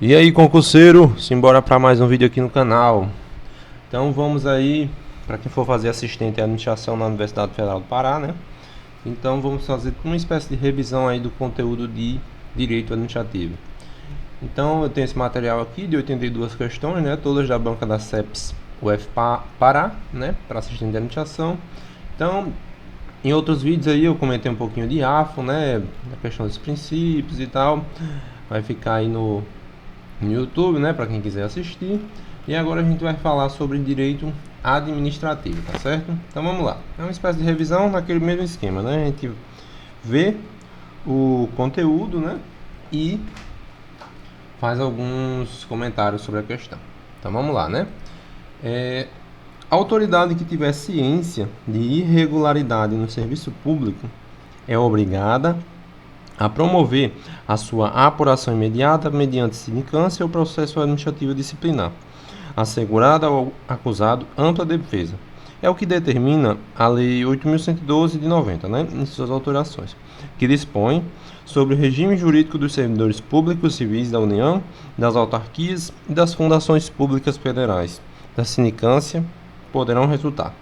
E aí, concurseiro, simbora para mais um vídeo aqui no canal. Então vamos aí, para quem for fazer assistente em administração na Universidade Federal do Pará, né? Então vamos fazer uma espécie de revisão aí do conteúdo de Direito Administrativo. Então eu tenho esse material aqui de 82 questões, né? Todas da banca da CEPES Pará, né? Para assistente de administração. Então, em outros vídeos aí eu comentei um pouquinho de AFO, né? A questão dos princípios e tal. Vai ficar aí no YouTube, né, para quem quiser assistir. E agora a gente vai falar sobre direito administrativo, tá certo? Então vamos lá. É uma espécie de revisão naquele mesmo esquema, né? A gente vê o conteúdo, né, e faz alguns comentários sobre a questão. Então vamos lá, né? A autoridade que tiver ciência de irregularidade no serviço público é obrigada a promover a sua apuração imediata mediante sindicância ou processo administrativo disciplinar, assegurada ao acusado ampla defesa. É o que determina a Lei 8.112 de 90, né, em suas alterações, que dispõe sobre o regime jurídico dos servidores públicos civis da União, das autarquias e das fundações públicas federais. Da sindicância poderão resultar.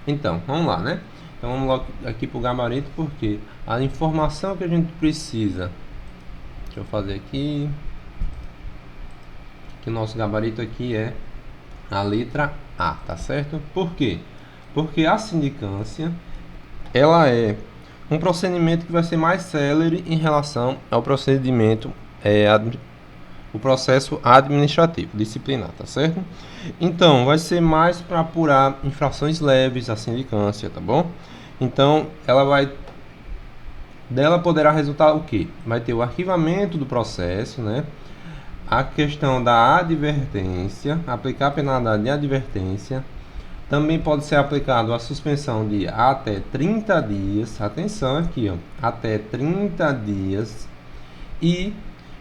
Então, vamos lá, né? Então vamos logo aqui para o gabarito, porque a informação que a gente precisa, deixa eu fazer aqui, que o nosso gabarito aqui é a letra A, tá certo? Por quê? Porque a sindicância, ela é um procedimento que vai ser mais célere em relação ao procedimento, o processo administrativo, disciplinar, tá certo? Então, vai ser mais para apurar infrações leves à sindicância, tá bom? Então, dela poderá resultar o quê? Vai ter o arquivamento do processo, né? A questão da advertência, aplicar a penalidade de advertência. Também pode ser aplicado a suspensão de até 30 dias, atenção aqui, ó, até 30 dias, e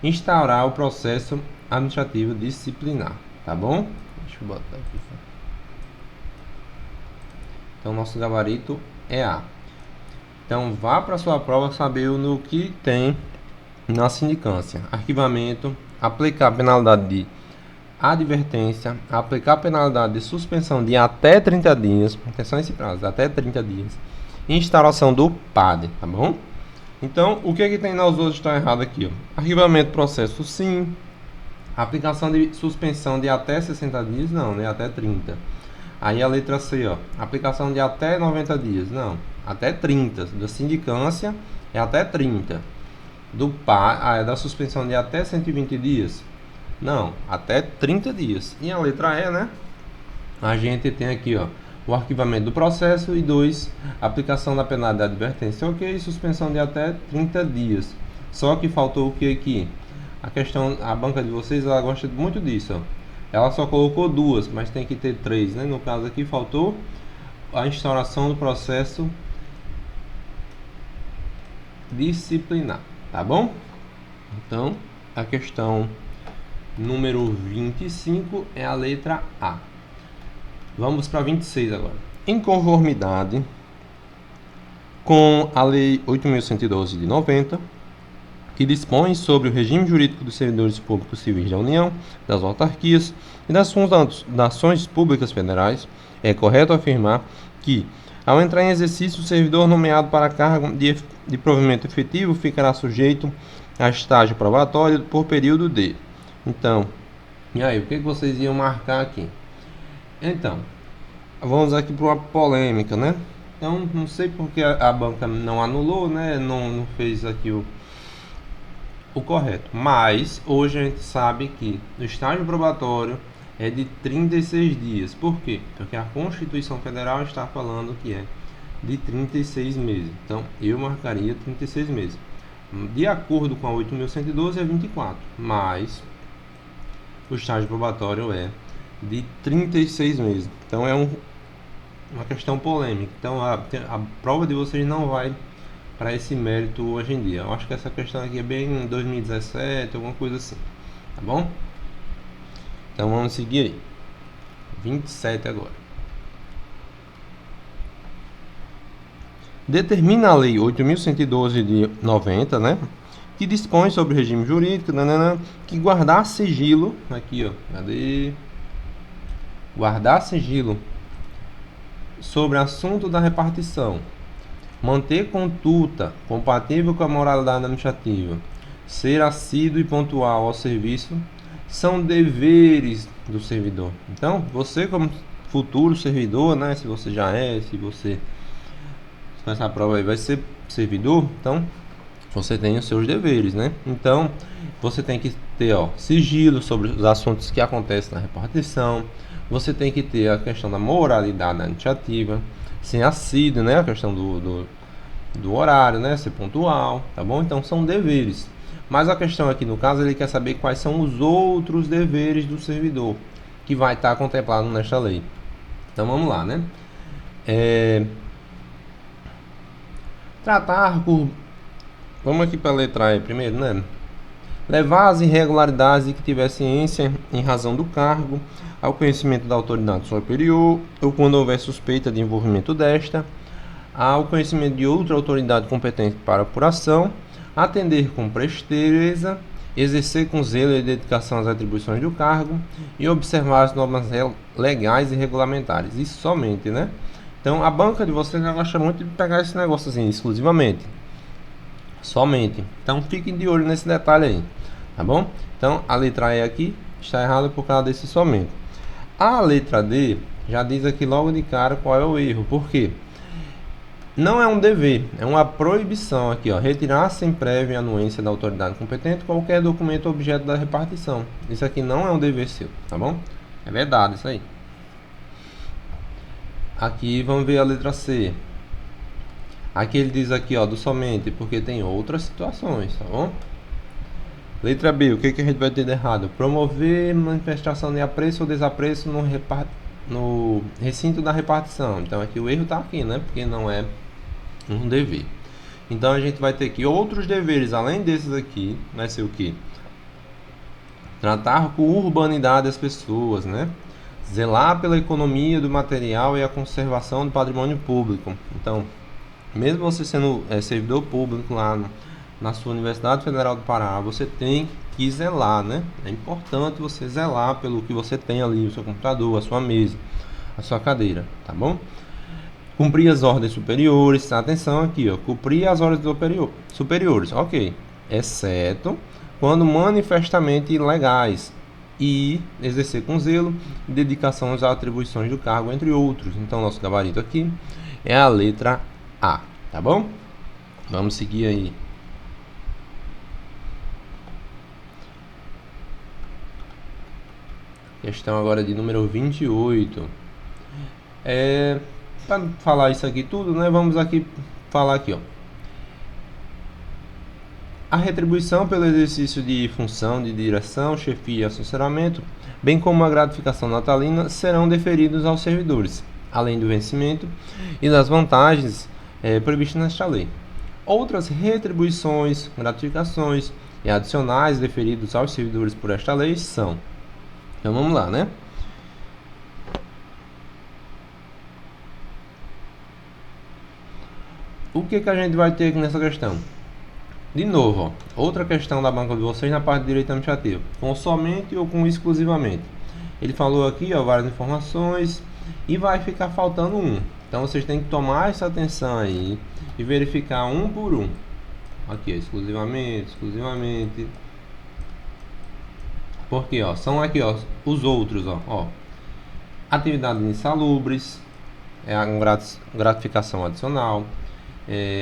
instaurar o processo administrativo disciplinar, tá bom? Deixa eu botar aqui. Então, nosso gabarito é A. Então, vá para a sua prova saber no que tem na sindicância: arquivamento, aplicar penalidade de advertência, aplicar penalidade de suspensão de até 30 dias, atenção a esse prazo, até 30 dias, instauração do PAD, tá bom? Então, o que é que tem nas outras que está errado aqui? Ó? Arquivamento processo sim, aplicação de suspensão de até 60 dias, não, né? Até 30. Aí a letra C, ó, aplicação de até 90 dias, não, até 30. Da sindicância é até 30. Do PAD, da suspensão de até 120 dias, não, até 30 dias. E a letra E, né? A gente tem aqui, ó, o arquivamento do processo e 2, aplicação da penalidade de advertência, ok, suspensão de até 30 dias. Só que faltou o que aqui? A questão, a banca de vocês, ela gosta muito disso, ó. Ela só colocou 2, mas tem que ter 3, né? No caso aqui faltou a instauração do processo disciplinar, tá bom? Então, a questão número 25 é a letra A. Vamos para 26 agora. Em conformidade com a Lei 8.112 de 90, que dispõe sobre o regime jurídico dos servidores públicos civis da União, das autarquias e das fundações públicas federais, é correto afirmar que, ao entrar em exercício, o servidor nomeado para cargo de provimento efetivo ficará sujeito a estágio probatório por período de... Então, e aí, o que vocês iam marcar aqui? Então, vamos aqui para uma polêmica, né? Então, não sei porque a banca não anulou, né? Não fez aqui o correto. Mas, hoje a gente sabe que o estágio probatório é de 36 dias. Por quê? Porque a Constituição Federal está falando que é de 36 meses. Então, eu marcaria 36 meses. De acordo com a 8.112 é 24, mas o estágio probatório é de 36 meses. Então é uma questão polêmica. Então a prova de vocês não vai para esse mérito hoje em dia. Eu acho que essa questão aqui é bem 2017, alguma coisa assim. Tá bom? Então vamos seguir aí. 27 agora. Determina a Lei 8.112 de 90, né? que dispõe sobre o regime jurídico, nanana, que guardar sigilo, aqui ó, cadê? Guardar sigilo sobre assunto da repartição, manter conduta compatível com a moralidade administrativa, ser assíduo e pontual ao serviço, são deveres do servidor. Então, você como futuro servidor, né, se você já é, se você com essa prova aí vai ser servidor, então você tem os seus deveres, né? Então, você tem que ter, ó, sigilo sobre os assuntos que acontecem na repartição. Você tem que ter a questão da moralidade administrativa, ser assíduo, né? A questão do horário, né? Ser pontual, tá bom? Então, são deveres. Mas a questão aqui, no caso, ele quer saber quais são os outros deveres do servidor que vai estar contemplado nesta lei. Então, vamos lá, né? Tratar por... Vamos aqui para a letra E primeiro, né? Levar as irregularidades de que tiver ciência em razão do cargo ao conhecimento da autoridade superior ou quando houver suspeita de envolvimento desta, ao conhecimento de outra autoridade competente para apuração, atender com presteza, exercer com zelo e dedicação as atribuições do cargo e observar as normas legais e regulamentares. Isso somente, né? Então, a banca de vocês gosta muito de pegar esse negócio assim, exclusivamente. Somente. Então, fiquem de olho nesse detalhe aí, tá bom? Então, a letra E aqui está errada por causa desse somente. A letra D já diz aqui logo de cara qual é o erro. Por quê? Não é um dever, é uma proibição aqui, ó. Retirar sem prévia anuência da autoridade competente qualquer documento objeto da repartição. Isso aqui não é um dever seu, tá bom? É verdade isso aí. Aqui vamos ver a letra C. Aqui ele diz aqui, ó, do somente, porque tem outras situações, tá bom? Letra B, o que a gente vai ter de errado? Promover manifestação de apreço ou desapreço no recinto da repartição. Então aqui o erro está aqui, né? Porque não é um dever. Então a gente vai ter aqui outros deveres, além desses aqui, vai ser o que? Tratar com urbanidade as pessoas, né? Zelar pela economia do material e a conservação do patrimônio público. Então, mesmo você sendo servidor público lá na sua Universidade Federal do Pará, você tem que zelar, né? É importante você zelar pelo que você tem ali, o seu computador, a sua mesa, a sua cadeira, tá bom? Cumprir as ordens superiores, atenção aqui, ó, cumprir as ordens superiores, ok, exceto quando manifestamente ilegais e exercer com zelo e dedicação às atribuições do cargo, entre outros. Então, nosso gabarito aqui é a letra A, tá bom? Vamos seguir aí. Questão agora de número 28. Para falar isso aqui tudo, né? Vamos aqui falar aqui, ó. A retribuição pelo exercício de função de direção, chefia e assessoramento, bem como a gratificação natalina, serão deferidos aos servidores, além do vencimento e das vantagens previstas nesta lei. Outras retribuições, gratificações e adicionais deferidos aos servidores por esta lei são... Então vamos lá, né? O que a gente vai ter aqui nessa questão? De novo, ó, outra questão da banca de vocês na parte de direito administrativo. Com somente ou com exclusivamente? Ele falou aqui, ó, várias informações e vai ficar faltando um. Então vocês têm que tomar essa atenção aí e verificar um por um. Aqui, ó, exclusivamente. Porque, ó, são aqui, ó, os outros, ó. Atividades insalubres, a gratificação adicional,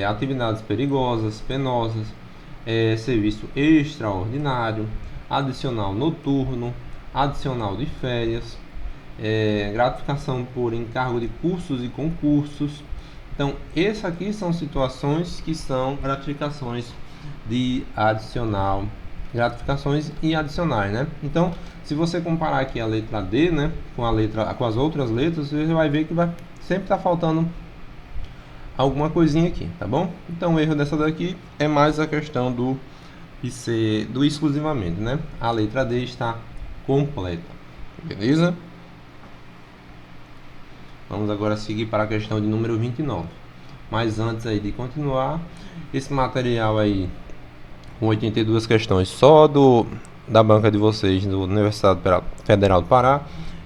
atividades perigosas, penosas, serviço extraordinário, adicional noturno, adicional de férias, gratificação por encargo de cursos e concursos. Então, essas aqui são situações que são gratificações de adicional, gratificações e adicionais, né? Então, se você comparar aqui a letra D, né, com as outras letras, você vai ver que vai sempre estar faltando alguma coisinha aqui, tá bom? Então, o erro dessa daqui é mais a questão do exclusivamente, né? A letra D está completa, beleza? Vamos agora seguir para a questão de número 29. Mas antes aí de continuar, esse material aí com 82 questões só da banca de vocês, do Universidade Federal do Pará.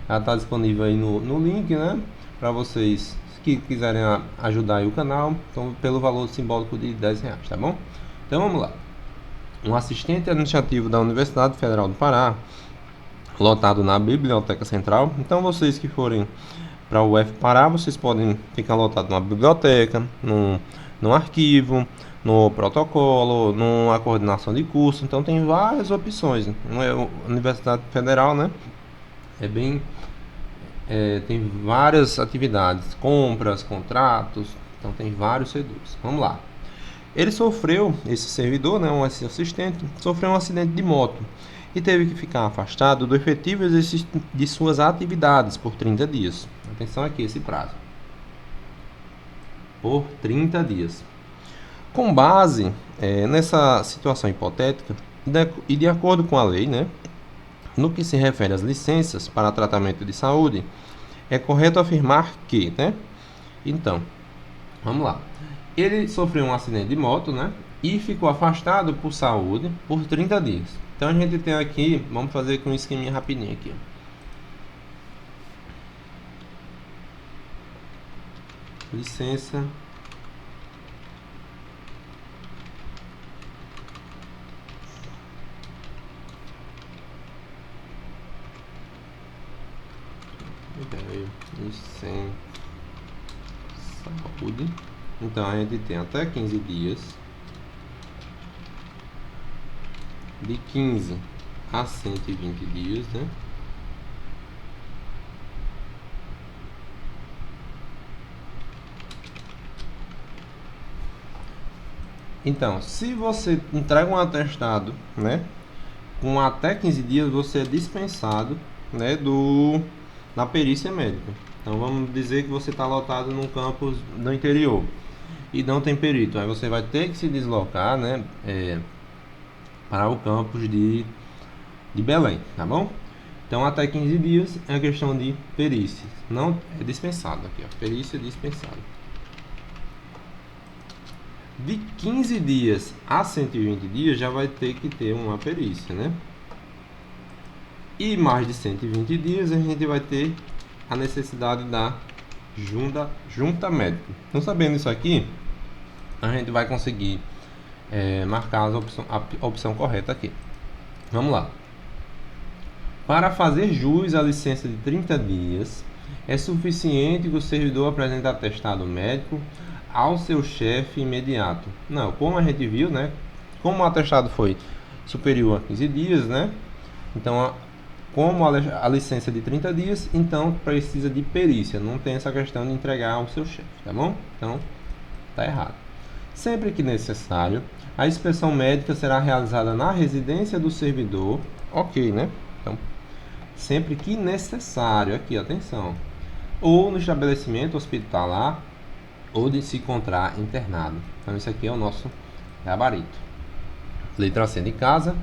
Ela está disponível aí no link, né? Para vocês que quiserem ajudar aí o canal, então pelo valor simbólico de R$10, tá bom? Então vamos lá. Um assistente administrativo da Universidade Federal do Pará, lotado na Biblioteca Central. Então vocês que forem para o UF Pará, vocês podem ficar lotados numa biblioteca, num arquivo, no protocolo, numa coordenação de curso. Então tem várias opções. Universidade Federal, né? Tem várias atividades, compras, contratos. Então tem vários setores. Vamos lá. Esse servidor, né, esse assistente, sofreu um acidente de moto e teve que ficar afastado do efetivo exercício de suas atividades por 30 dias. Atenção aqui, esse prazo. Por 30 dias. Com base nessa situação hipotética e de acordo com a lei, né, no que se refere às licenças para tratamento de saúde, é correto afirmar que, né? Então, vamos lá. Ele sofreu um acidente de moto, né? E ficou afastado por saúde por 30 dias. Então a gente tem aqui, vamos fazer com um esqueminha rapidinho aqui. Licença licença saúde. Então a gente tem até 15 dias, de 15 a 120 dias, né? Então, se você entrega um atestado, né, com até 15 dias, você é dispensado, né, na perícia médica. Então vamos dizer que você está lotado num campus do interior e não tem perito, aí você vai ter que se deslocar, né, para o campus de Belém, tá bom? Então até 15 dias é a questão de perícia, não é dispensado aqui, ó, perícia dispensada. De 15 dias a 120 dias já vai ter que ter uma perícia, né? E mais de 120 dias a gente vai ter a necessidade da junta médica. Então, sabendo isso aqui, a gente vai conseguir marcar a opção correta aqui. Vamos lá. Para fazer jus à licença de 30 dias, é suficiente que o servidor apresente atestado médico ao seu chefe imediato. Não, como a gente viu, né? Como o atestado foi superior a 15 dias, né? Então, como a licença de 30 dias, então precisa de perícia. Não tem essa questão de entregar ao seu chefe, tá bom? Então, tá errado. Sempre que necessário, a inspeção médica será realizada na residência do servidor. Ok, né? Então, sempre que necessário, aqui, atenção. Ou no estabelecimento hospitalar, ou de se encontrar internado. Então isso aqui é o nosso gabarito. Letra C de casa.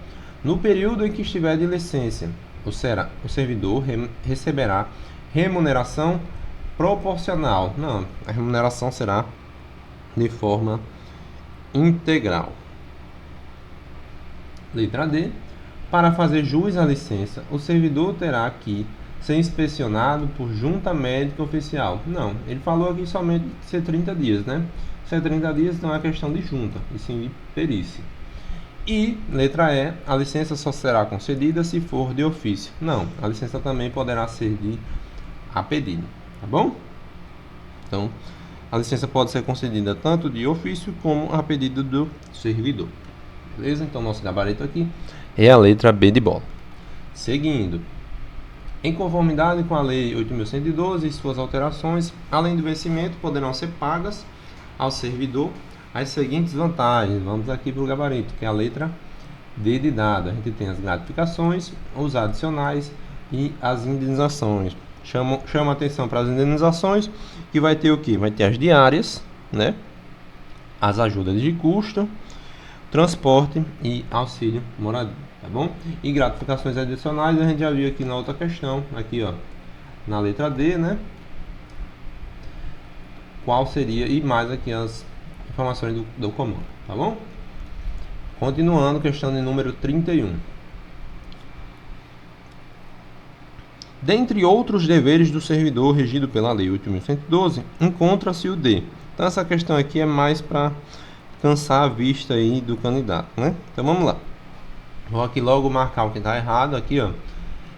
No período em que estiver de licença, o servidor receberá remuneração proporcional. Não, a remuneração será de forma integral. Letra D. Para fazer jus à licença, o servidor terá que ser inspecionado por junta médica oficial. Não, ele falou aqui somente de ser 30 dias, né? Se é 30 dias, não é questão de junta, e sim de perícia. E, letra E, a licença só será concedida se for de ofício. Não, a licença também poderá ser a pedido, tá bom? Então, a licença pode ser concedida tanto de ofício como a pedido do servidor. Beleza? Então, nosso gabarito aqui é a letra B de bola. Seguindo. Em conformidade com a Lei 8.112 e suas alterações, além do vencimento, poderão ser pagas ao servidor as seguintes vantagens. Vamos aqui para o gabarito, que é a letra D de dado. A gente tem as gratificações, os adicionais e as indenizações. Chama atenção para as indenizações, que vai ter o quê? Vai ter as diárias, né? As ajudas de custo, transporte e auxílio moradia. Tá bom? E gratificações adicionais a gente já viu aqui na outra questão, aqui ó, na letra D, né? Qual seria, e mais aqui as informações do comando, tá bom? Continuando, questão de número 31. Dentre outros deveres do servidor regido pela Lei 8.112, encontra-se o D. Então essa questão aqui é mais para cansar a vista aí do candidato, né? Então vamos lá. Vou aqui logo marcar o que está errado aqui, ó.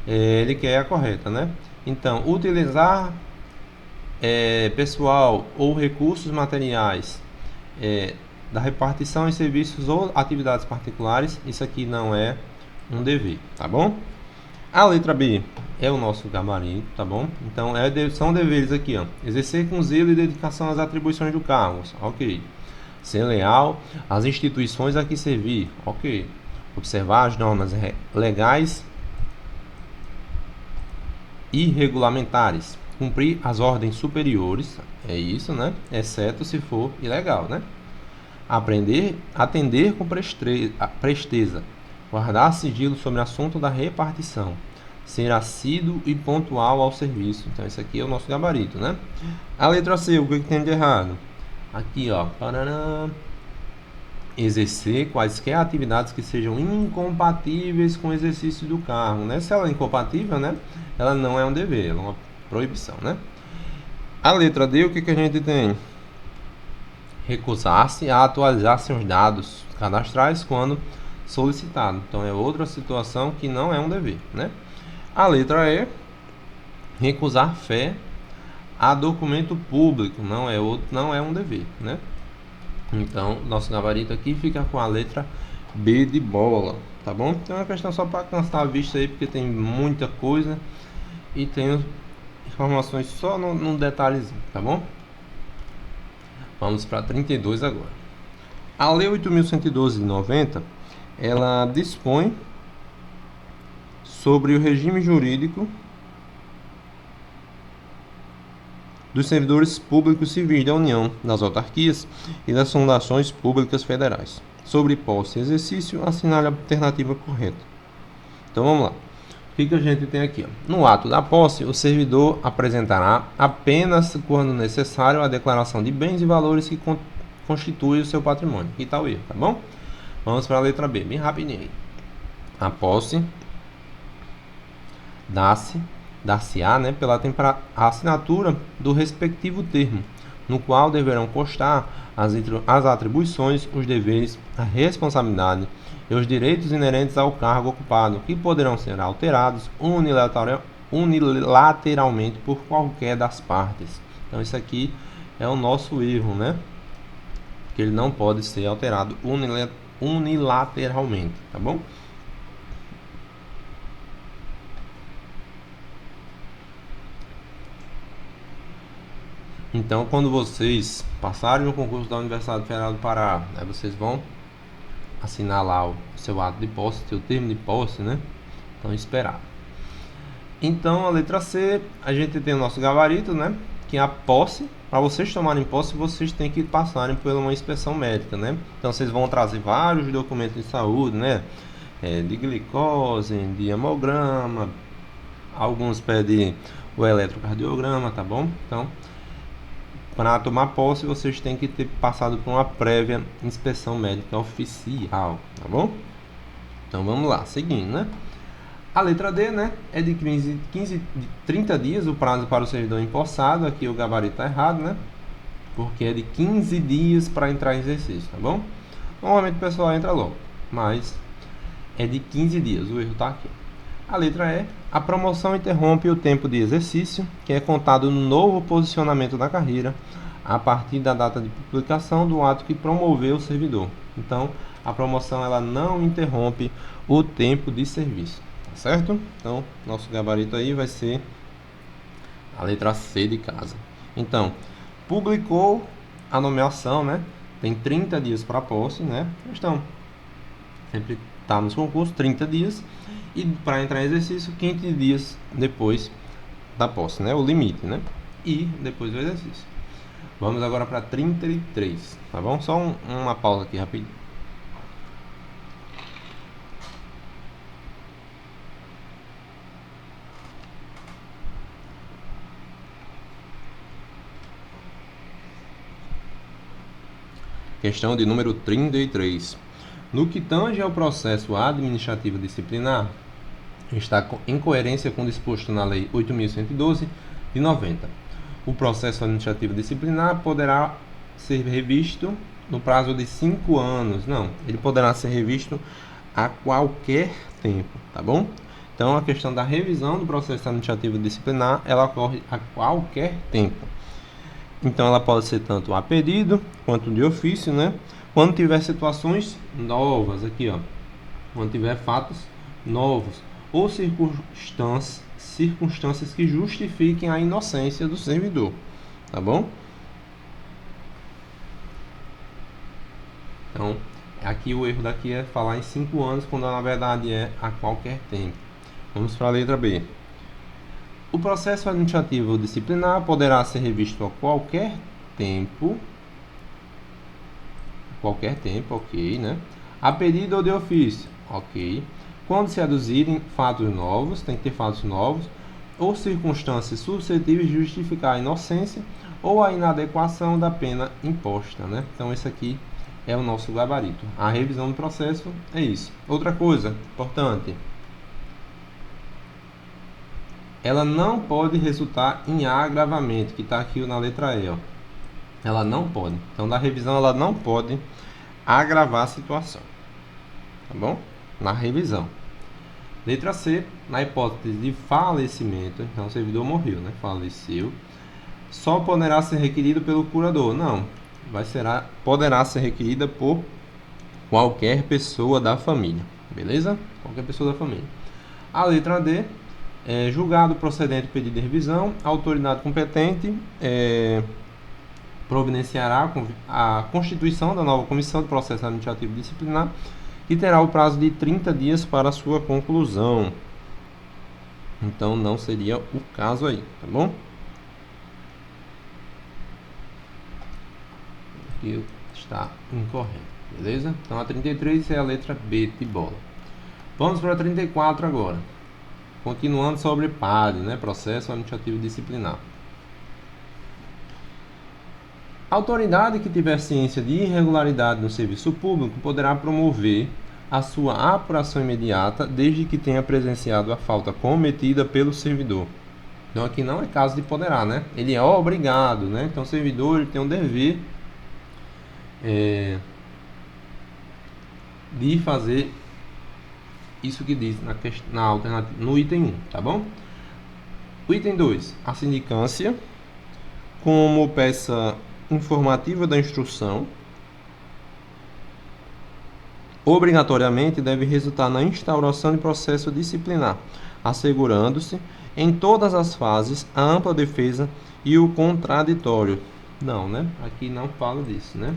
Ele quer a correta, né? Então, utilizar pessoal ou recursos materiais da repartição em serviços ou atividades particulares, isso aqui não é um dever, tá bom? A letra B é o nosso gabarito, tá bom? Então, são deveres aqui, ó. Exercer com zelo e dedicação as atribuições do cargo, ok. Ser leal às instituições a que servir, ok. Observar as normas legais e regulamentares. Cumprir as ordens superiores, é isso, né? Exceto se for ilegal, né? Atender com presteza. Guardar sigilo sobre o assunto da repartição. Ser assíduo e pontual ao serviço. Então, esse aqui é o nosso gabarito, né? A letra C, o que tem de errado? Aqui, ó. Paraná. Exercer quaisquer atividades que sejam incompatíveis com o exercício do cargo, né? Se ela é incompatível, né? Ela não é um dever, ela é uma proibição, né? A letra D, o que a gente tem? Recusar-se a atualizar seus dados cadastrais quando solicitado. Então é outra situação que não é um dever, né? A letra E, recusar fé a documento público, não é um dever, né? Então nosso gabarito aqui fica com a letra B de bola, tá bom? Então é uma questão só para cansar a vista aí, porque tem muita coisa e tem informações só num detalhezinho, tá bom? Vamos para 32 agora. A Lei 8.112 de 90, ela dispõe sobre o regime jurídico dos servidores públicos civis da União, das autarquias e das fundações públicas federais. Sobre posse e exercício, assinale a alternativa correta. Então vamos lá. O que a gente tem aqui? No ato da posse, o servidor apresentará apenas quando necessário a declaração de bens e valores que constituem o seu patrimônio. Aqui está o erro, tá bom? Vamos para a letra B, bem rapidinho aí. A posse dar-se-á, né, pela assinatura do respectivo termo, no qual deverão constar as atribuições, os deveres, a responsabilidade e os direitos inerentes ao cargo ocupado, que poderão ser alterados unilateralmente por qualquer das partes. Então isso aqui é o nosso erro, né? Que ele não pode ser alterado unilateralmente, tá bom? Então, quando vocês passarem no concurso da Universidade Federal do Pará, aí vocês vão assinar lá o seu ato de posse, seu termo de posse, né? Então, esperar. Então, a letra C, a gente tem o nosso gabarito, né? Que é a posse. Para vocês tomarem posse, vocês têm que passarem por uma inspeção médica, né? Então, vocês vão trazer vários documentos de saúde, né? De glicose, de hemograma, alguns pedem o eletrocardiograma, tá bom? Então, para tomar posse, vocês têm que ter passado por uma prévia inspeção médica oficial, tá bom? Então vamos lá, seguindo, né? A letra D, né, é de 30 dias o prazo para o servidor empossado. Aqui o gabarito está errado, né? Porque é de 15 dias para entrar em exercício, tá bom? Normalmente o pessoal entra logo, mas é de 15 dias, o erro está aqui. A letra E, a promoção interrompe o tempo de exercício, que é contado no novo posicionamento da carreira, a partir da data de publicação do ato que promoveu o servidor. Então, a promoção ela não interrompe o tempo de serviço, tá certo? Então, nosso gabarito aí vai ser a letra C de casa. Então, publicou a nomeação, né? Tem 30 dias para posse, né? Então, sempre está nos concursos, 30 dias. E para entrar em exercício, 15 dias depois da posse, né? O limite, né? E depois do exercício. Vamos agora para 33, tá bom? Só uma pausa aqui rapidinho. Questão de número 33. No que tange ao processo administrativo disciplinar, está em coerência com o disposto na Lei 8.112 de 90. O processo administrativo disciplinar poderá ser revisto no prazo de 5 anos. Não, ele poderá ser revisto a qualquer tempo, tá bom? Então, a questão da revisão do processo administrativo disciplinar, ela ocorre a qualquer tempo. Então, ela pode ser tanto a pedido quanto de ofício, né? Quando tiver situações novas, aqui, ó, quando tiver fatos novos ou circunstâncias que justifiquem a inocência do servidor, tá bom? Então, aqui o erro daqui é falar em 5 anos, quando na verdade é a qualquer tempo. Vamos para a letra B. O processo administrativo disciplinar poderá ser revisto a qualquer tempo, ok, né? A pedido ou de ofício, ok. Quando se aduzirem fatos novos, tem que ter fatos novos, ou circunstâncias suscetíveis de justificar a inocência ou a inadequação da pena imposta, né? Então, esse aqui é o nosso gabarito. A revisão do processo é isso. Outra coisa importante, ela não pode resultar em agravamento, que está aqui na letra E, ó. Ela não pode. Então, na revisão, ela não pode agravar a situação, tá bom? Na revisão. Letra C, na hipótese de falecimento, então o servidor morreu, né? Faleceu. Só poderá ser requerido pelo curador. Não, poderá ser requerida por qualquer pessoa da família, beleza? Qualquer pessoa da família. A letra D, julgado procedente o pedido de revisão, a autoridade competente providenciará a constituição da nova comissão de processo administrativo disciplinar, que terá o prazo de 30 dias para sua conclusão. Então, não seria o caso aí, tá bom? Aqui está incorreto, beleza? Então, a 33 é a letra B de bola. Vamos para a 34 agora. Continuando sobre PAD, né? Processo Administrativo Disciplinar. A autoridade que tiver ciência de irregularidade no serviço público poderá promover a sua apuração imediata, desde que tenha presenciado a falta cometida pelo servidor. Então, aqui não é caso de poderá, né? Ele é obrigado, né? Então, o servidor ele tem um dever de fazer isso que diz na alternativa, no item 1, tá bom? O item 2, a sindicância, como peça informativa da instrução, obrigatoriamente deve resultar na instauração de processo disciplinar, assegurando-se em todas as fases a ampla defesa e o contraditório. Não, né? Aqui não fala disso, né?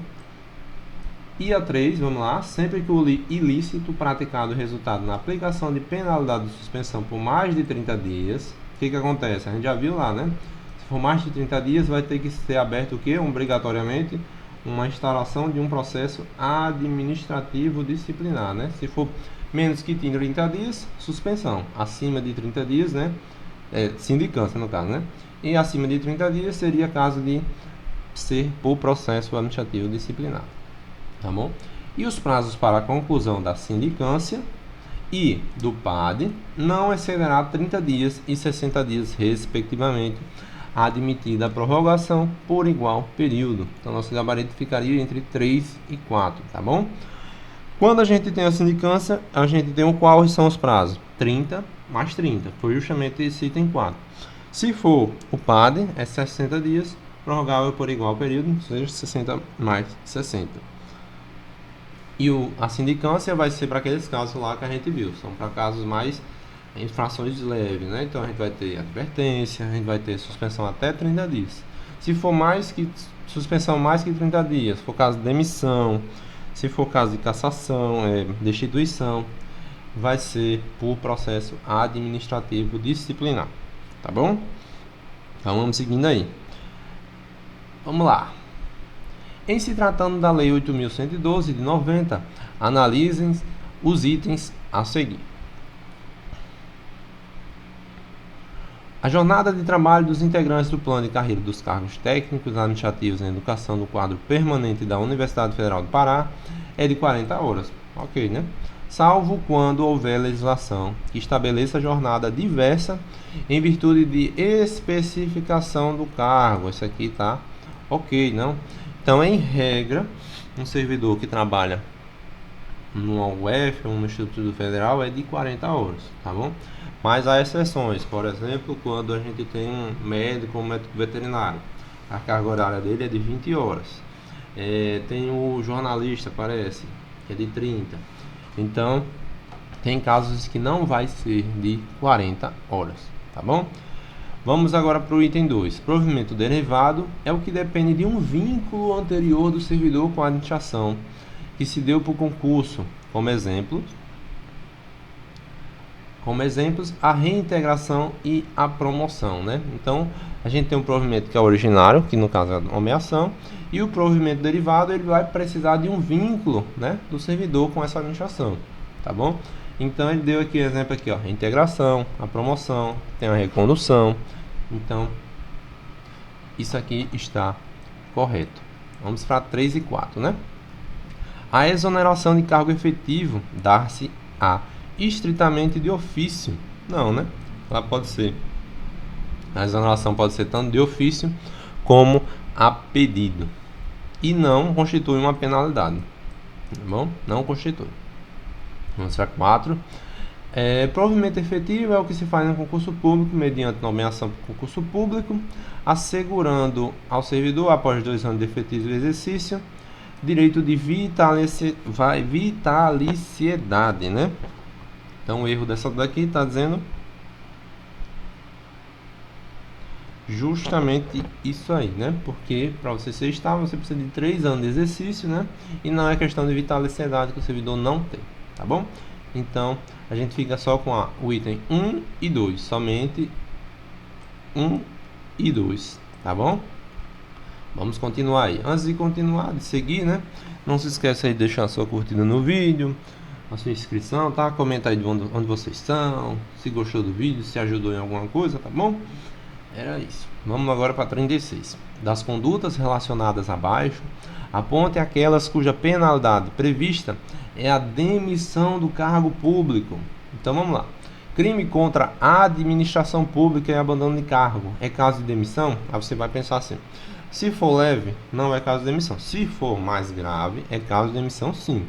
E a 3, vamos lá, sempre que o ilícito praticado resultado na aplicação de penalidade de suspensão por mais de 30 dias, o que acontece? A gente já viu lá, né? Se for mais de 30 dias, vai ter que ser aberto o quê? Obrigatoriamente, uma instauração de um processo administrativo disciplinar, né? Se for menos que 30 dias, suspensão. Acima de 30 dias, né? Sindicância, no caso, né? E acima de 30 dias seria caso de ser por processo administrativo disciplinar. Tá bom? E os prazos para a conclusão da sindicância e do PAD não excederá 30 dias e 60 dias, respectivamente, admitida a prorrogação por igual período. Então, nosso gabarito ficaria entre 3 e 4, tá bom? Quando a gente tem a sindicância, a gente tem quais são os prazos? 30 mais 30, foi justamente esse item 4. Se for o PAD, é 60 dias, prorrogável por igual período, ou seja, 60 mais 60. E a sindicância vai ser para aqueles casos lá que a gente viu, são para casos mais infrações leves, né? Então a gente vai ter advertência, a gente vai ter suspensão até 30 dias. Se for suspensão mais que 30 dias, se for caso de demissão, se for caso de cassação, destituição, vai ser por processo administrativo disciplinar, tá bom? Então vamos seguindo aí. Vamos lá. Em se tratando da Lei 8.112 de 90, analisem os itens a seguir. A jornada de trabalho dos integrantes do plano de carreira dos cargos técnicos administrativos em educação no quadro permanente da Universidade Federal do Pará é de 40 horas. Ok, né? Salvo quando houver legislação que estabeleça jornada diversa em virtude de especificação do cargo. Isso aqui tá ok, não? Então, em regra, um servidor que trabalha no UF ou no Instituto Federal é de 40 horas, tá bom? Mas há exceções, por exemplo, quando a gente tem um médico ou médico veterinário, a carga horária dele é de 20 horas. Tem o jornalista, parece, que é de 30. Então, tem casos que não vai ser de 40 horas, tá bom? Vamos agora para o item 2. Provimento derivado é o que depende de um vínculo anterior do servidor com a administração, que se deu por concurso, como exemplos, a reintegração e a promoção, né? Então, a gente tem um provimento que é originário, que no caso é a nomeação, e o provimento derivado ele vai precisar de um vínculo, né, do servidor com essa administração, tá bom? Então, ele deu aqui exemplo aqui, ó, a integração, a promoção, tem a recondução. Então, isso aqui está correto. Vamos para 3 e 4, né? A exoneração de cargo efetivo dar-se-á estritamente de ofício. Não, né? Ela pode ser. A exoneração pode ser tanto de ofício como a pedido. E não constitui uma penalidade. Tá bom? Não constitui. Vamos para 4. Provimento efetivo é o que se faz no concurso público mediante nomeação para concurso público, assegurando ao servidor, após 2 anos de efetivo exercício, direito de vitaliciedade, né? Então o erro dessa daqui está dizendo justamente isso aí, né? Porque para você ser estável, você precisa de 3 anos de exercício, né? E não é questão de vitaliciedade que o servidor não tem, tá bom? Então a gente fica só com o item 1 e 2, somente 1 e 2, tá bom? Vamos continuar aí. Antes de continuar, de seguir, né? Não se esqueça aí de deixar a sua curtida no vídeo, a sua inscrição, tá? Comenta aí de onde vocês estão, se gostou do vídeo, se ajudou em alguma coisa, tá bom? Era isso. Vamos agora para 36. Das condutas relacionadas abaixo, aponte aquelas cuja penalidade prevista é a demissão do cargo público. Então vamos lá. Crime contra a administração pública e abandono de cargo é caso de demissão? Aí você vai pensar assim: se for leve, não é caso de demissão. Se for mais grave, é caso de demissão, sim.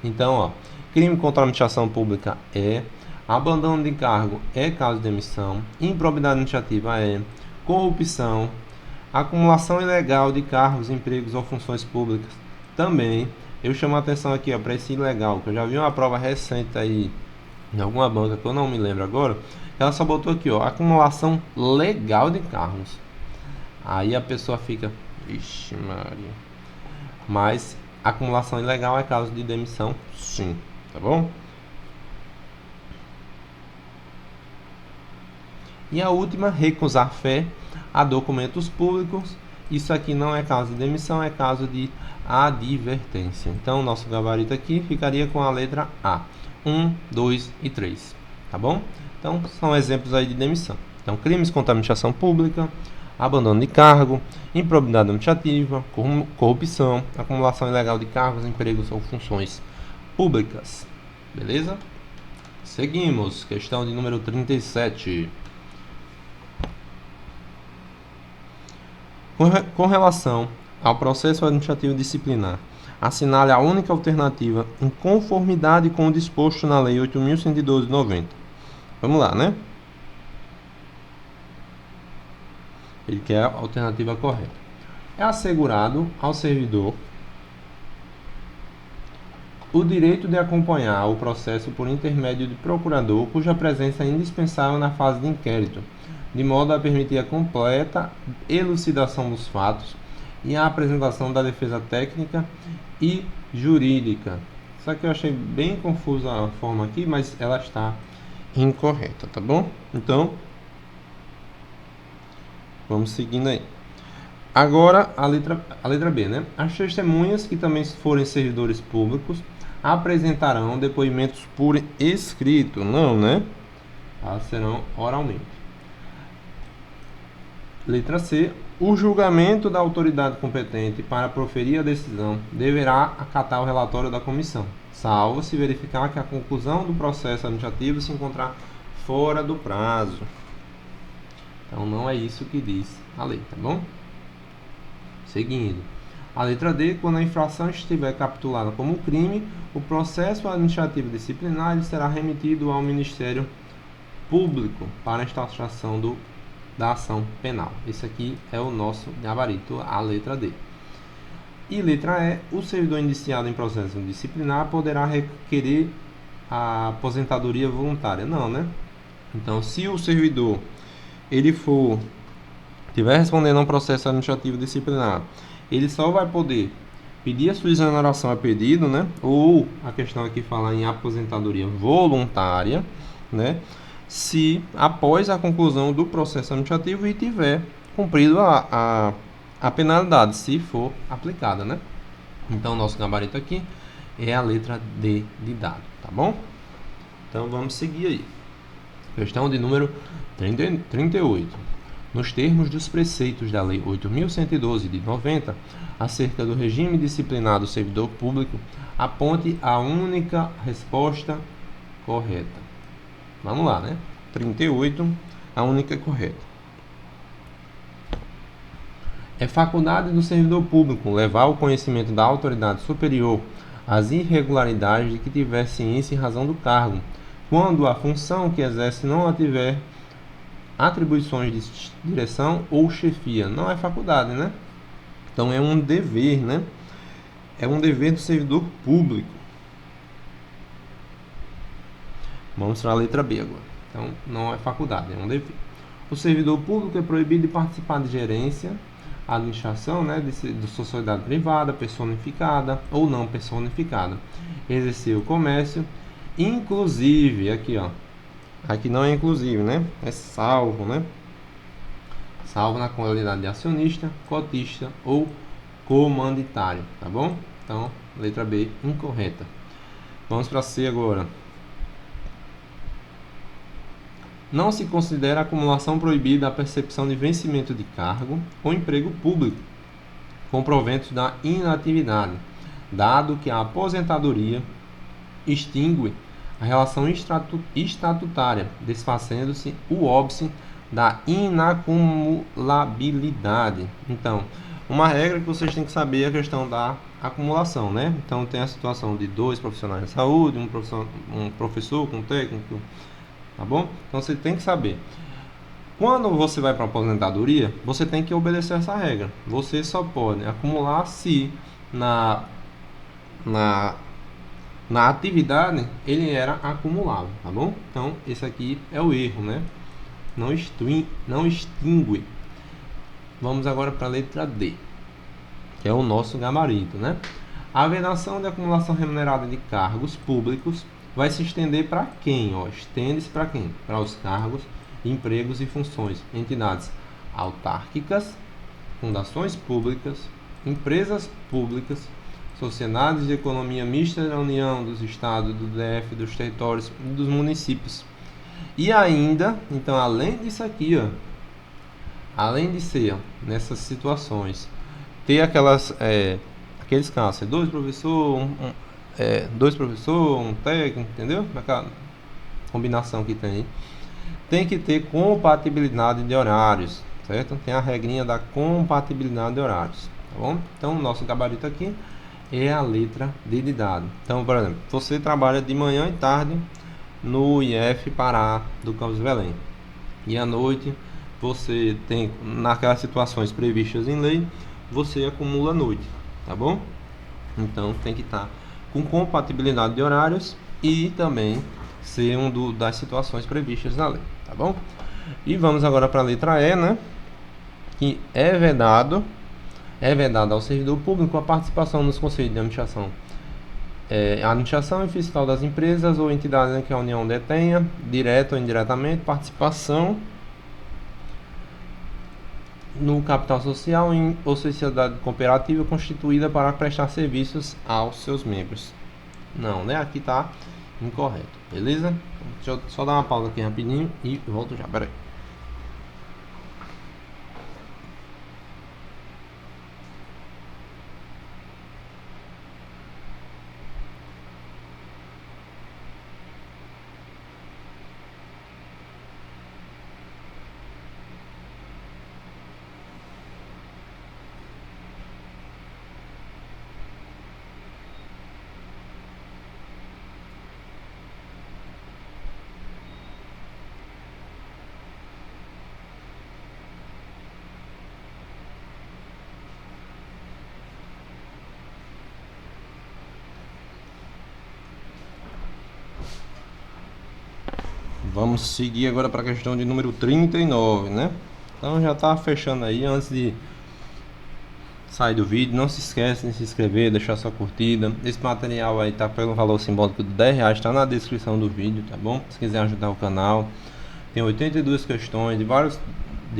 Então, ó, crime contra a administração pública é, abandono de cargo é caso de demissão, improbidade administrativa é, corrupção, acumulação ilegal de cargos, empregos ou funções públicas também. Eu chamo a atenção aqui para esse ilegal, que eu já vi uma prova recente aí em alguma banca que eu não me lembro agora, ela só botou aqui, ó, acumulação legal de cargos. Aí a pessoa fica, ixi Maria. Mas acumulação ilegal é caso de demissão, sim, tá bom? E a última, recusar fé a documentos públicos. Isso aqui não é caso de demissão, é caso de advertência. Então, nosso gabarito aqui ficaria com a letra A. 1, 2 e 3, tá bom? Então, são exemplos aí de demissão. Então, crimes contra a administração pública, abandono de cargo, improbidade administrativa, corrupção, acumulação ilegal de cargos, empregos ou funções públicas. Beleza? Seguimos. Questão de número 37. Com relação ao processo administrativo disciplinar, assinale a única alternativa em conformidade com o disposto na Lei 8.112/90. Vamos lá, né? Ele quer a alternativa correta. É assegurado ao servidor o direito de acompanhar o processo por intermédio de procurador, cuja presença é indispensável na fase de inquérito, de modo a permitir a completa elucidação dos fatos e a apresentação da defesa técnica e jurídica. Só que eu achei bem confusa a forma aqui, mas ela está incorreta, tá bom? Então, vamos seguindo aí. Agora, a letra B, né? As testemunhas que também forem servidores públicos apresentarão depoimentos por escrito. Não, né? Elas serão oralmente. Letra C. O julgamento da autoridade competente para proferir a decisão deverá acatar o relatório da comissão. salvo se verificar que a conclusão do processo administrativo se encontrar fora do prazo. Então não é isso que diz a lei, tá bom? Seguindo. A letra D, quando a infração estiver capitulada como crime, o processo administrativo disciplinar será remetido ao Ministério Público para a instauração da ação penal. Esse aqui é o nosso gabarito, a letra D. E letra E, o servidor indiciado em processo disciplinar poderá requerer a aposentadoria voluntária. Não, né? Então, se o servidor estiver respondendo a um processo administrativo disciplinar, ele só vai poder pedir a sua exoneração a pedido, né? Ou a questão aqui fala em aposentadoria voluntária, né? Se após a conclusão do processo administrativo e tiver cumprido a penalidade, se for aplicada, né? Então, nosso gabarito aqui é a letra D de dado, tá bom? Então, vamos seguir aí. Questão de número 38. Nos termos dos preceitos da Lei 8.112 de 90, acerca do regime disciplinar do servidor público, aponte a única resposta correta. Vamos lá, né? 38, a única correta. É faculdade do servidor público levar ao conhecimento da autoridade superior as irregularidades de que tiver ciência em razão do cargo, quando a função que exerce não tiver atribuições de direção ou chefia. Não é faculdade, né? Então é um dever, né? É um dever do servidor público. Vamos para a letra B agora. Então não é faculdade, é um dever. O servidor público é proibido de participar de gerência, administração, né, de sociedade privada, personificada ou não personificada, exercer o comércio, inclusive, aqui ó, aqui não é inclusive, né, é salvo, né, salvo na qualidade de acionista, cotista ou comanditário, tá bom? Então, letra B, incorreta. Vamos para C agora. Não se considera acumulação proibida a percepção de vencimento de cargo ou emprego público com proventos da inatividade, dado que a aposentadoria extingue a relação estatutária, desfazendo-se o óbice da inacumulabilidade. Então, uma regra que vocês têm que saber é a questão da acumulação, né? Então, tem a situação de 2 profissionais de saúde, um professor com técnico, tá bom? Então você tem que saber. Quando você vai para a aposentadoria, você tem que obedecer essa regra. Você só pode acumular se na atividade ele era acumulável, tá bom? Então esse aqui é o erro, né? Não extingue. Vamos agora para a letra D, que é o nosso gabarito, né? A vedação de acumulação remunerada de cargos públicos vai se estender para quem? Estende-se para quem? Para os cargos, empregos e funções, entidades autárquicas, fundações públicas, empresas públicas, sociedades de economia mista da União, dos estados, do DF, dos territórios e dos municípios. E ainda, então, além disso aqui, ó, além de ser, ó, nessas situações, ter aqueles casos, dois professores, um técnico, entendeu? Aquela combinação que tem. Tem que ter compatibilidade de horários, certo? Tem a regrinha da compatibilidade de horários, tá bom? Então, o nosso gabarito aqui é a letra D de dado. Então, por exemplo, você trabalha de manhã e tarde no IF Pará do Campos Belém. E à noite, você tem, naquelas situações previstas em lei, você acumula a noite, tá bom? Então, tem que estar com compatibilidade de horários e também ser das situações previstas na lei, tá bom? E vamos agora para a letra E, né? Que é vedado ao servidor público a participação nos conselhos de administração, administração e fiscal das empresas ou entidades em que a União detenha, direta ou indiretamente, participação no capital social ou sociedade cooperativa constituída para prestar serviços aos seus membros. Não, né? Aqui tá incorreto, beleza? Deixa eu só dar uma pausa aqui rapidinho e volto já, peraí. Vamos seguir agora para a questão de número 39, né? Então já tá fechando aí. Antes de sair do vídeo, não se esquece de se inscrever, deixar sua curtida. Esse material aí tá pelo valor simbólico de R$10, está na descrição do vídeo, tá bom? Se quiser ajudar o canal, tem 82 questões de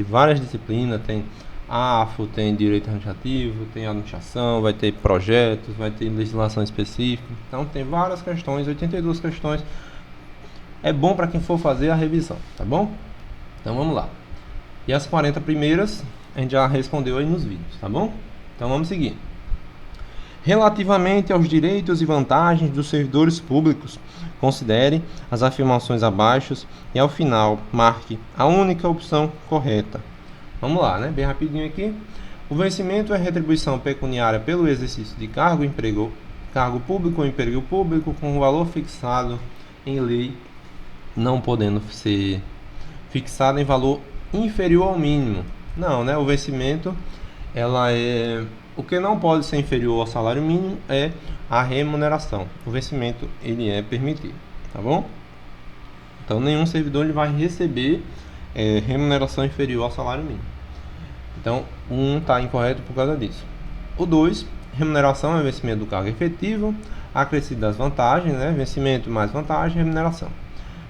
várias disciplinas. Tem AFO, tem direito administrativo, tem administração, vai ter projetos, vai ter legislação específica. Então tem várias questões, 82 questões. É bom para quem for fazer a revisão, tá bom? Então vamos lá. E as 40 primeiras a gente já respondeu aí nos vídeos, tá bom? Então vamos seguir. Relativamente aos direitos e vantagens dos servidores públicos, considere as afirmações abaixo e ao final marque a única opção correta. Vamos lá, né? Bem rapidinho aqui. O vencimento é retribuição pecuniária pelo exercício de cargo público ou emprego público com valor fixado em lei, não podendo ser fixado em valor inferior ao mínimo. Não, né? O vencimento, o que não pode ser inferior ao salário mínimo é a remuneração. O vencimento, ele é permitido, tá bom? Então nenhum servidor ele vai receber remuneração inferior ao salário mínimo. Então, está incorreto por causa disso. O 2, remuneração é vencimento do cargo efetivo, acrescido das vantagens, né? Vencimento mais vantagem, remuneração.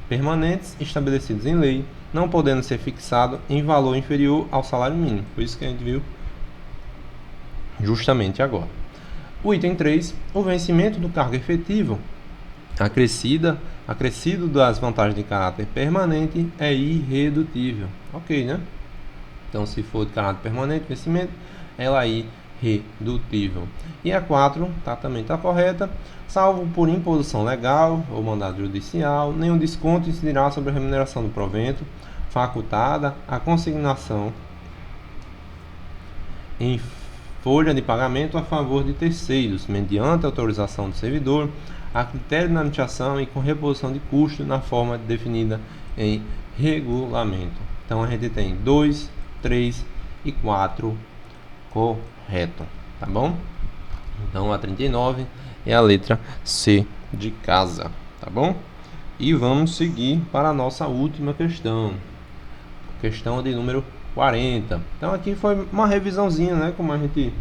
Permanentes estabelecidos em lei, não podendo ser fixado em valor inferior ao salário mínimo. Por isso que a gente viu justamente agora. O item 3, o vencimento do cargo efetivo, acrescido das vantagens de caráter permanente, é irredutível. Ok, né? Então, se for de caráter permanente, vencimento, ela é irredutível. E a 4, também está correta. Salvo por imposição legal ou mandado judicial, nenhum desconto incidirá sobre a remuneração do provento facultada a consignação em folha de pagamento a favor de terceiros, mediante autorização do servidor, a critério da administração e com reposição de custo na forma definida em regulamento. Então, a gente tem 2, 3 e 4 correto, tá bom? Então a 39 é a letra C de casa, tá bom? E vamos seguir para a nossa última questão, questão de número 40. Então aqui foi uma revisãozinha, né? Como a gente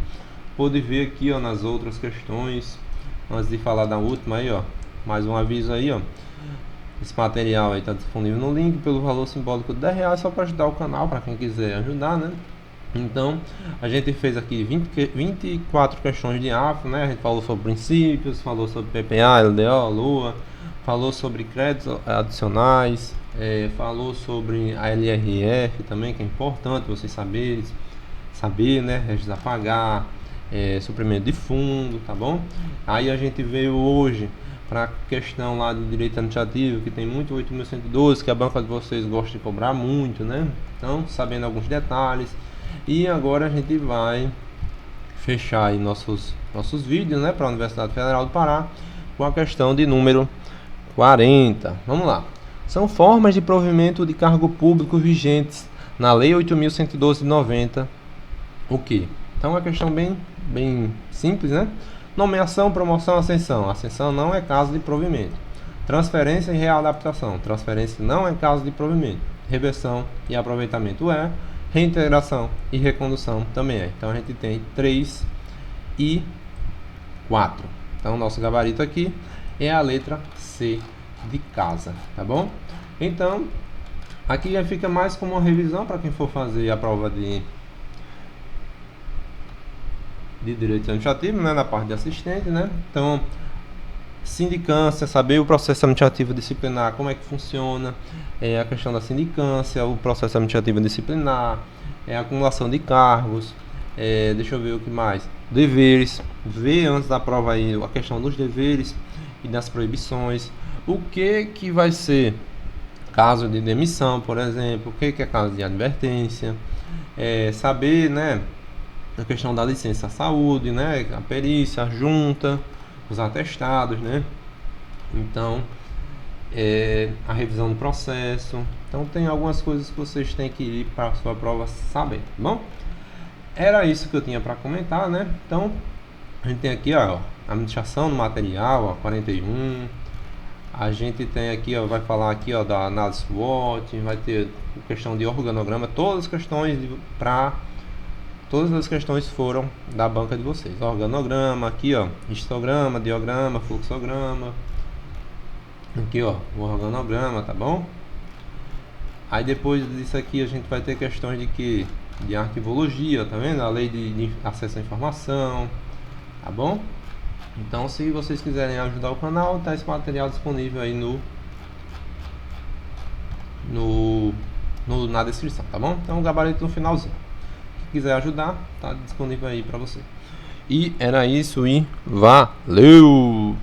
pôde ver aqui, ó, nas outras questões. Antes de falar da última aí, ó, mais um aviso aí, ó. Esse material aí está disponível no link pelo valor simbólico de R$10, só para ajudar o canal, para quem quiser ajudar, né? Então, a gente fez aqui 24 questões de AFO, né? A gente falou sobre princípios, falou sobre PPA, LDO, LOA, falou sobre créditos adicionais, falou sobre a LRF também, que é importante vocês saber, né? Registro a pagar, suprimento de fundo, tá bom? Aí a gente veio hoje para a questão lá de direito administrativo, que tem muito 8.112, que a banca de vocês gosta de cobrar muito, né? Então, sabendo alguns detalhes. E agora a gente vai fechar aí nossos vídeos, né, para a Universidade Federal do Pará, com a questão de número 40. Vamos lá. São formas de provimento de cargo público vigentes na Lei 8.112 de 90. O que? Então, é uma questão bem simples, né? Nomeação, promoção, ascensão. Ascensão não é caso de provimento. Transferência e readaptação. Transferência não é caso de provimento. Reversão e aproveitamento é. Reintegração e recondução também é. Então a gente tem 3 e 4. Então nosso gabarito aqui é a letra C de casa, tá bom? Então aqui já fica mais como uma revisão para quem for fazer a prova de direito administrativo, né, na parte de assistente, né? Então, sindicância, saber o processo administrativo disciplinar, como é que funciona, a questão da sindicância, o processo administrativo disciplinar, a acumulação de cargos, deixa eu ver o que mais, deveres, ver antes da prova aí a questão dos deveres e das proibições, o que vai ser caso de demissão, por exemplo, o que é caso de advertência, saber, né, a questão da licença saúde, né, a perícia, a junta, os atestados, né? Então, a revisão do processo. Então, tem algumas coisas que vocês têm que ir para a sua prova saber, tá bom? Era isso que eu tinha para comentar, né? Então, a gente tem aqui, ó, administração do material, ó, 41, A gente tem aqui, ó, vai falar aqui, ó, da análise SWOT, vai ter questão de organograma, todas as questões foram da banca de vocês. Organograma, aqui, ó, histograma, diagrama, fluxograma. Aqui, ó, o organograma, tá bom? Aí depois disso aqui a gente vai ter questões de arquivologia, tá vendo? A lei de acesso à informação, tá bom? Então, se vocês quiserem ajudar o canal, tá esse material disponível aí na descrição, tá bom? Então, o gabarito no finalzinho. Quem quiser ajudar, tá disponível aí pra você. E era isso e valeu!